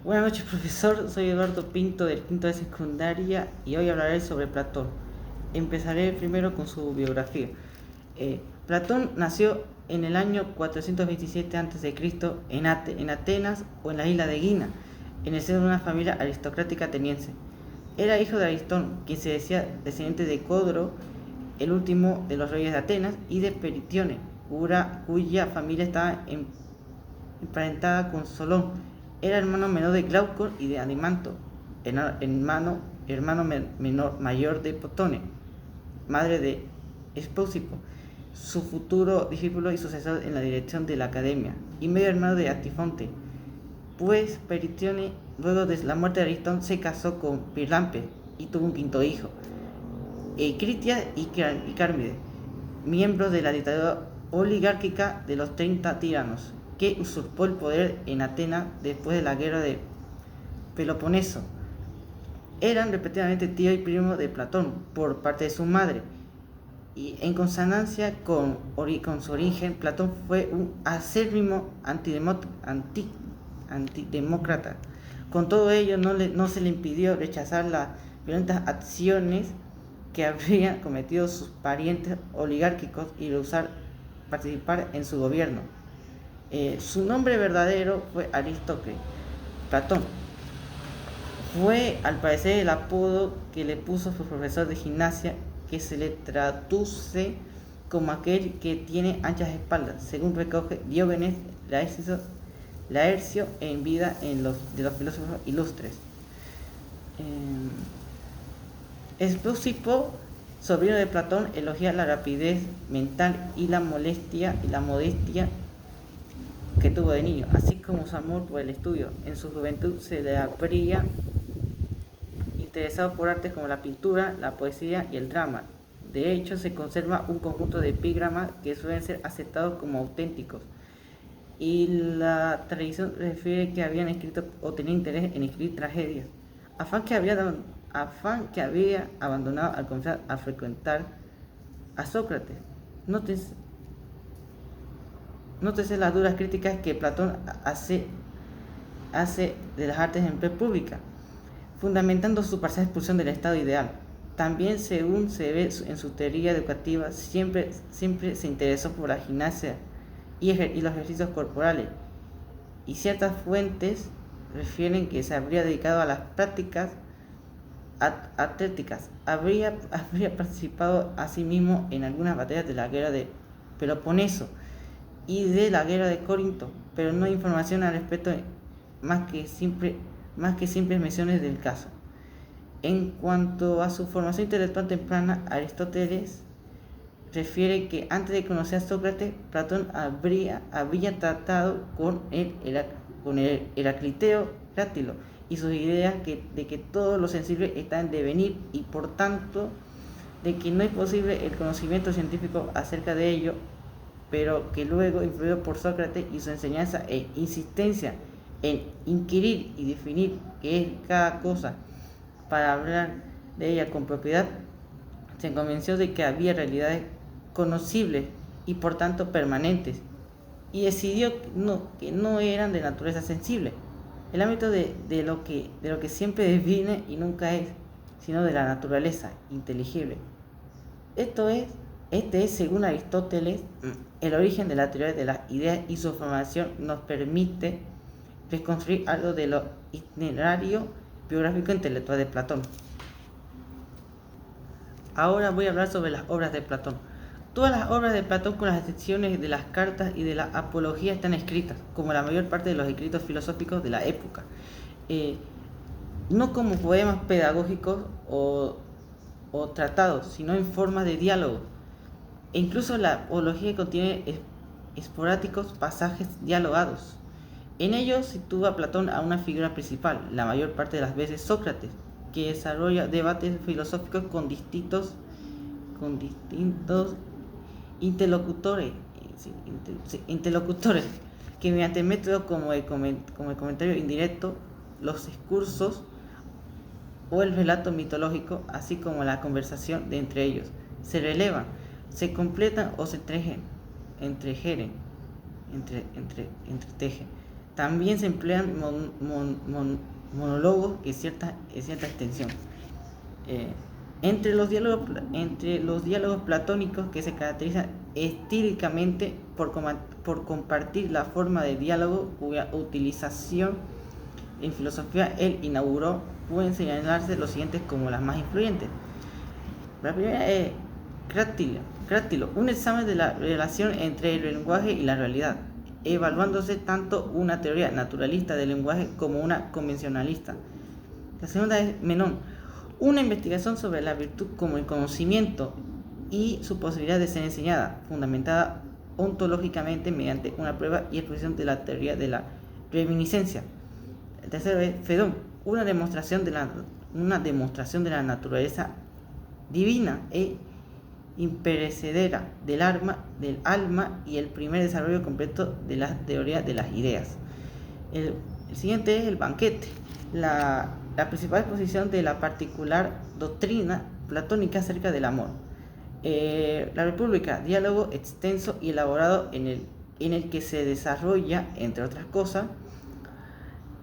Buenas noches, profesor. Soy Eduardo Pinto del quinto de secundaria y hoy hablaré sobre Platón. Empezaré primero con su biografía. Platón nació en el año 427 a.C. en Atenas o en la isla de Gina, en el seno de una familia aristocrática ateniense. Era hijo de Aristón, quien se decía descendiente de Codro, el último de los reyes de Atenas, y de Peritione, cuya familia estaba emparentada con Solón. Era hermano menor de Glaucon y de Adimanto, hermano mayor de Potone, madre de Espúsipo, su futuro discípulo y sucesor en la dirección de la academia, y medio hermano de Antifonte. Pues Peritione, luego de la muerte de Aristón, se casó con Pirlampe y tuvo un quinto hijo, Critias y Cármide, miembros de la dictadura oligárquica de los 30 tiranos, que usurpó el poder en Atenas después de la guerra de Peloponeso. Eran respectivamente tío y primo de Platón por parte de su madre, y en consonancia con su origen, Platón fue un acérrimo antidemócrata. Con todo ello, no se le impidió rechazar las violentas acciones que habrían cometido sus parientes oligárquicos y rehusar participar en su gobierno. Su nombre verdadero fue Aristócles. Platón fue al parecer el apodo que le puso su profesor de gimnasia, que se le traduce como aquel que tiene anchas espaldas, según recoge Diógenes Laercio en Vida de los filósofos ilustres. Espúsipo, sobrino de Platón, elogia la rapidez mental y la modestia que tuvo de niño, así como su amor por el estudio. En su juventud se le habría interesado por artes como la pintura, la poesía y el drama. De hecho, se conserva un conjunto de epígramas que suelen ser aceptados como auténticos, y la tradición refiere que habían escrito o tenían interés en escribir tragedias, afán que había abandonado al comenzar a frecuentar a Sócrates. Nótese las duras críticas que Platón hace de las artes en República, fundamentando su parcial expulsión del estado ideal. También, según se ve en su teoría educativa, siempre se interesó por la gimnasia y los ejercicios corporales, y ciertas fuentes refieren que se habría dedicado a las prácticas atléticas. Habría participado asimismo en algunas batallas de la guerra de Peloponeso y de la guerra de Corinto, pero no hay información al respecto más que simples menciones del caso. En cuanto a su formación intelectual temprana, Aristóteles refiere que antes de conocer a Sócrates, Platón había tratado con el Heracliteo Crátilo y sus ideas de que todo lo sensible está en devenir, y por tanto de que no es posible el conocimiento científico acerca de ello, pero que luego, influido por Sócrates y su enseñanza e insistencia en inquirir y definir qué es cada cosa para hablar de ella con propiedad, se convenció de que había realidades conocibles y por tanto permanentes, y decidió que no eran de naturaleza sensible, el ámbito de lo que siempre define y nunca es, sino de la naturaleza inteligible. Este es, según Aristóteles, el origen de la teoría de las ideas, y su formación nos permite reconstruir algo de lo itinerario biográfico intelectual de Platón. Ahora voy a hablar sobre las obras de Platón. Todas las obras de Platón, con las excepciones de las cartas y de la apología, están escritas, como la mayor parte de los escritos filosóficos de la época, no como poemas pedagógicos o tratados, sino en forma de diálogo. E incluso la apología contiene esporádicos pasajes dialogados. En ellos sitúa Platón a una figura principal, la mayor parte de las veces Sócrates, que desarrolla debates filosóficos con distintos interlocutores, que mediante métodos como el comentario indirecto, los discursos o el relato mitológico, así como la conversación de entre ellos, se relevan, se completan o se entretejen. También se emplean monólogos en cierta extensión. Entre los diálogos platónicos, que se caracterizan estílicamente por compartir la forma de diálogo cuya utilización en filosofía él inauguró, pueden señalarse los siguientes como las más influyentes. La primera es Cráctilo, un examen de la relación entre el lenguaje y la realidad, evaluándose tanto una teoría naturalista del lenguaje como una convencionalista. La segunda es Menón, una investigación sobre la virtud como el conocimiento y su posibilidad de ser enseñada, fundamentada ontológicamente mediante una prueba y exposición de la teoría de la reminiscencia. El tercero es Fedón, una demostración de la naturaleza divina e imperecedera del alma y el primer desarrollo completo de la teoría de las ideas. El siguiente es el Banquete, la principal exposición de la particular doctrina platónica acerca del amor. La República, diálogo extenso y elaborado en el que se desarrolla, entre otras cosas,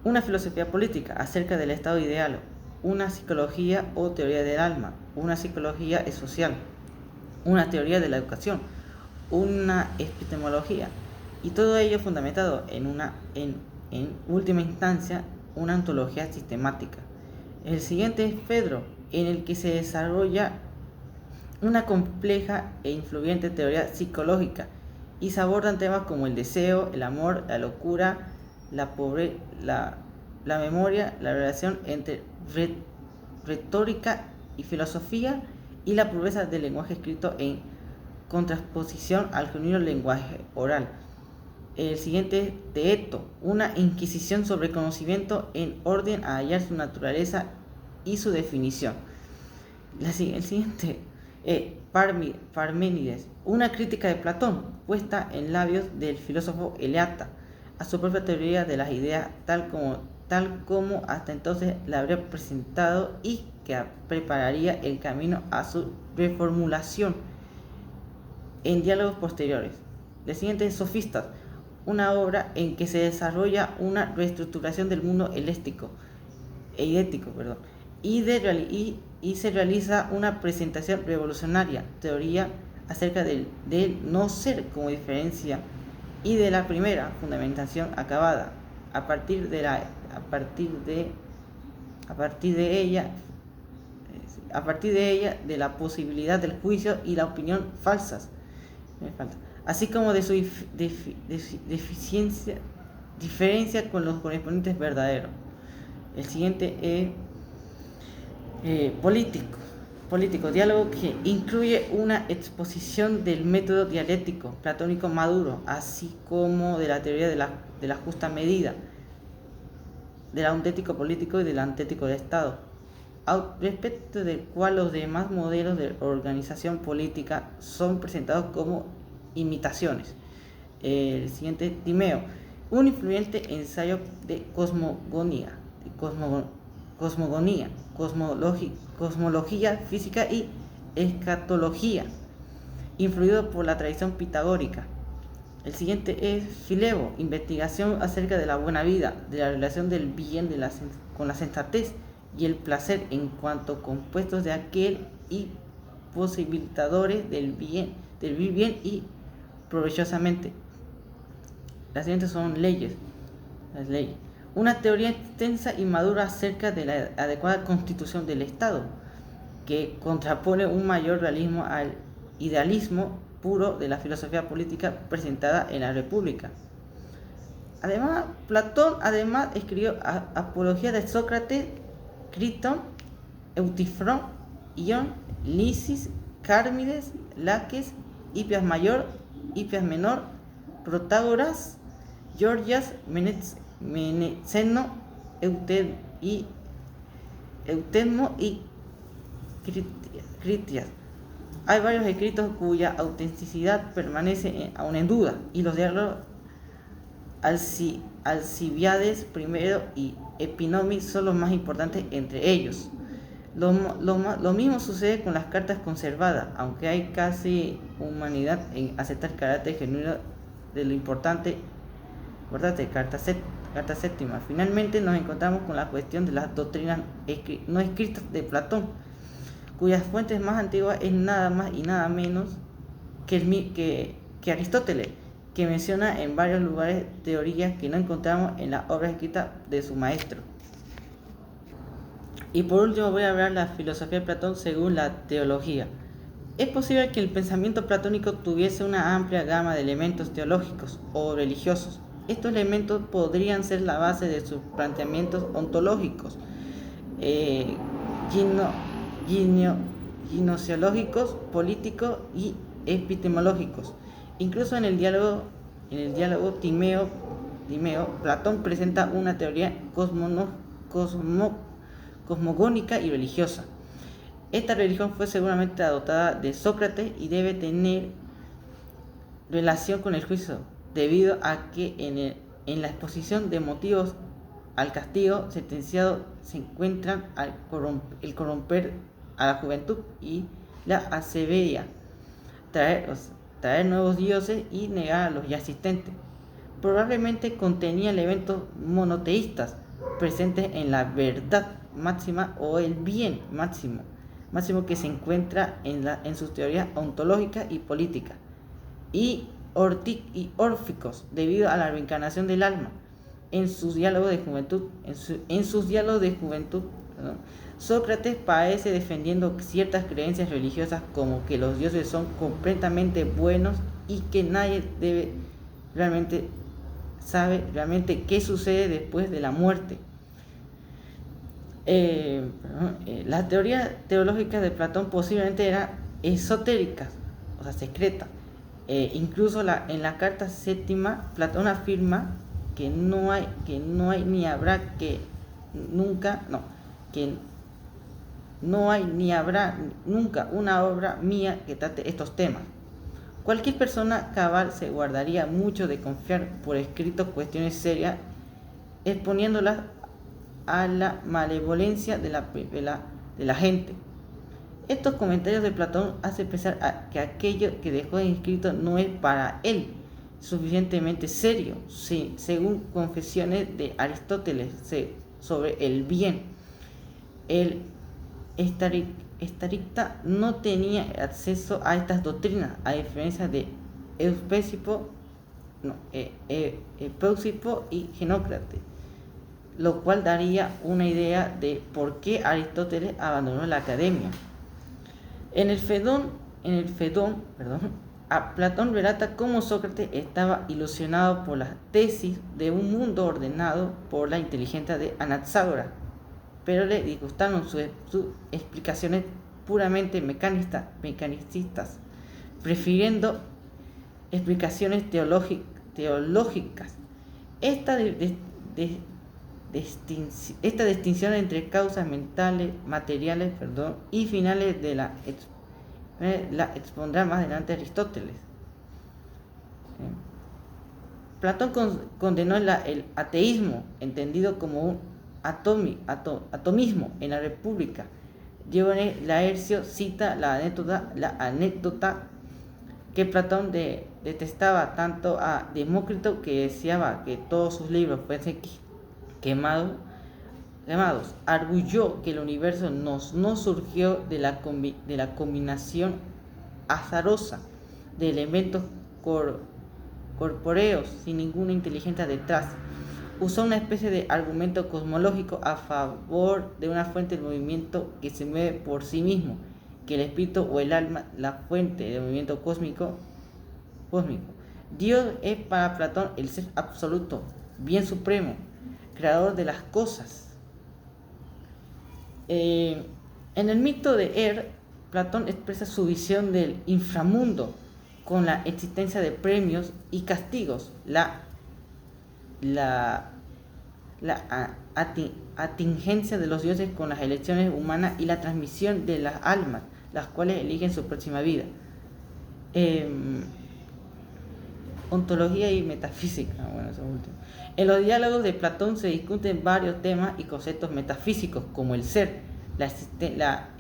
una filosofía política acerca del estado ideal, una psicología o teoría del alma, una psicología social, una teoría de la educación, una epistemología, y todo ello fundamentado en última instancia, una ontología sistemática. El siguiente es Fedro, en el que se desarrolla una compleja e influyente teoría psicológica y se abordan temas como el deseo, el amor, la locura, la memoria, la relación entre retórica y filosofía y la pureza del lenguaje escrito en contraposición al genuino lenguaje oral. El siguiente es Teeto, una inquisición sobre el conocimiento en orden a hallar su naturaleza y su definición. El siguiente es Parménides, una crítica de Platón puesta en labios del filósofo Eleata a su propia teoría de las ideas tal como hasta entonces la habría presentado y que prepararía el camino a su reformulación en diálogos posteriores. El siguiente es Sofistas, una obra en que se desarrolla una reestructuración del mundo idético, y se realiza una presentación revolucionaria, teoría acerca del no ser como diferencia y de la primera fundamentación acabada, a partir de ella de la posibilidad del juicio y la opinión falsas, así como de su diferencia con los correspondientes verdaderos. El siguiente es político, diálogo que incluye una exposición del método dialéctico platónico maduro, así como de la teoría de la justa medida, del auténtico político y del antético de Estado, respecto del cual los demás modelos de organización política son presentados como imitaciones. El siguiente es Timeo, un influyente ensayo de cosmogonía, cosmología física y escatología, influido por la tradición pitagórica. El siguiente es Filebo, investigación acerca de la buena vida, de la relación del bien con la sensatez y el placer en cuanto compuestos de aquel y posibilitadores del vivir bien y provechosamente. Las siguientes son las leyes. Una teoría extensa y madura acerca de la adecuada constitución del Estado, que contrapone un mayor realismo al idealismo puro de la filosofía política presentada en la República. Además, Platón escribió Apología de Sócrates, Critón, Eutifrón, Ión, Lisis, Cármides, Laques, Hipias Mayor, Hipias Menor, Protágoras, Gorgias, Meneceno, Eutemo y Critias. Hay varios escritos cuya autenticidad permanece aún en duda, y los diálogos Alcibiades I y Epinomis son los más importantes entre ellos. Lo mismo sucede con las cartas conservadas, aunque hay casi humanidad en aceptar el carácter genuino de lo importante Acordate, carta séptima. Finalmente nos encontramos con la cuestión de las doctrinas no escritas de Platón, cuyas fuentes más antiguas es nada más y nada menos que Aristóteles, que menciona en varios lugares teorías que no encontramos en las obras escritas de su maestro. Y por último voy a hablar de la filosofía de Platón según la teología. Es posible que el pensamiento platónico tuviese una amplia gama de elementos teológicos o religiosos. Estos elementos podrían ser la base de sus planteamientos ontológicos, gnosiológicos, políticos y epistemológicos. Incluso en el diálogo Timeo, Platón presenta una teoría cosmogónica y religiosa. Esta religión fue seguramente adoptada de Sócrates y debe tener relación con el juicio, debido a que en la exposición de motivos al castigo sentenciado se encuentran el corromper a la juventud y la aseveria, traer nuevos dioses y negar a los ya existentes. Probablemente contenía elementos monoteístas presentes en la verdad máxima o el bien máximo que se encuentra en sus teorías ontológicas y políticas, y órficos debido a la reencarnación del alma. En sus diálogos de juventud, Sócrates parece defendiendo ciertas creencias religiosas como que los dioses son completamente buenos y que nadie sabe realmente qué sucede después de la muerte. Las teorías teológicas de Platón posiblemente eran esotéricas, o sea, secretas. Incluso en la carta séptima, Platón afirma que no hay ni habrá nunca una obra mía que trate estos temas. Cualquier persona cabal se guardaría mucho de confiar por escrito cuestiones serias, exponiéndolas a la malevolencia de la gente. Estos comentarios de Platón hacen pensar que aquello que dejó escrito no es para él suficientemente serio, según confesiones de Aristóteles sobre el bien. El estricta no tenía acceso a estas doctrinas, a diferencia de Euspesipo y Genócrates, lo cual daría una idea de por qué Aristóteles abandonó la academia. En el Fedón, Platón relata cómo Sócrates estaba ilusionado por las tesis de un mundo ordenado por la inteligencia de Anaxágoras, pero le disgustaron sus explicaciones puramente mecanicistas, prefiriendo explicaciones teológicas. Esta distinción entre causas materiales y finales la expondrá más adelante Aristóteles. Platón condenó el ateísmo, entendido como un atomismo en la República. Diógenes Laercio cita la anécdota que Platón detestaba tanto a Demócrito, que deseaba que todos sus libros fuesen quemados. Arguyó que el universo no surgió de la combinación azarosa de elementos corpóreos sin ninguna inteligencia detrás. Usó una especie de argumento cosmológico a favor de una fuente del movimiento que se mueve por sí mismo, que el espíritu o el alma, la fuente del movimiento cósmico. Dios es para Platón el ser absoluto, bien supremo, creador de las cosas. En el mito de Platón expresa su visión del inframundo con la existencia de premios y castigos, la atingencia de los dioses con las elecciones humanas y la transmisión de las almas, las cuales eligen su próxima vida. Ontología y metafísica. Eso último. En los diálogos de Platón se discuten varios temas y conceptos metafísicos como el ser, la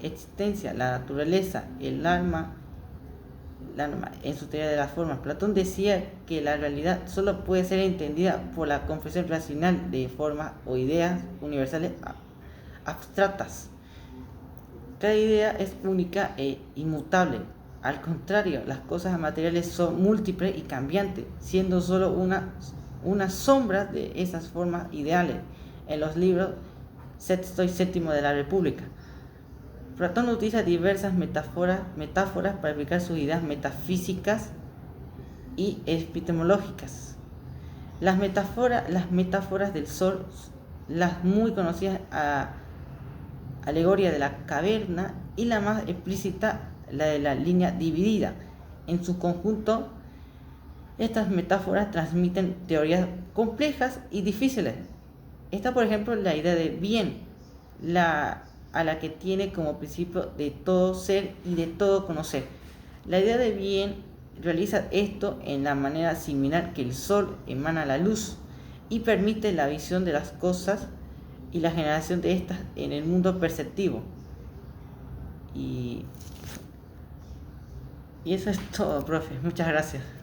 existencia, la naturaleza, el alma, en su teoría de las formas. Platón decía que la realidad solo puede ser entendida por la comprensión racional de formas o ideas universales abstractas. Cada idea es única e inmutable. Al contrario, las cosas materiales son múltiples y cambiantes, siendo solo una sombra de esas formas ideales. En los libros sexto y séptimo de la República, Platón utiliza diversas metáforas para explicar sus ideas metafísicas y epistemológicas. Las metáforas del sol, las muy conocidas alegoría de la caverna, y la más explícita, la de la línea dividida. En su conjunto, estas metáforas transmiten teorías complejas y difíciles. Está, por ejemplo, la idea de bien, a la que tiene como principio de todo ser y de todo conocer. La idea de bien realiza esto en la manera similar que el sol emana la luz y permite la visión de las cosas y la generación de estas en el mundo perceptivo. Y eso es todo, profe. Muchas gracias.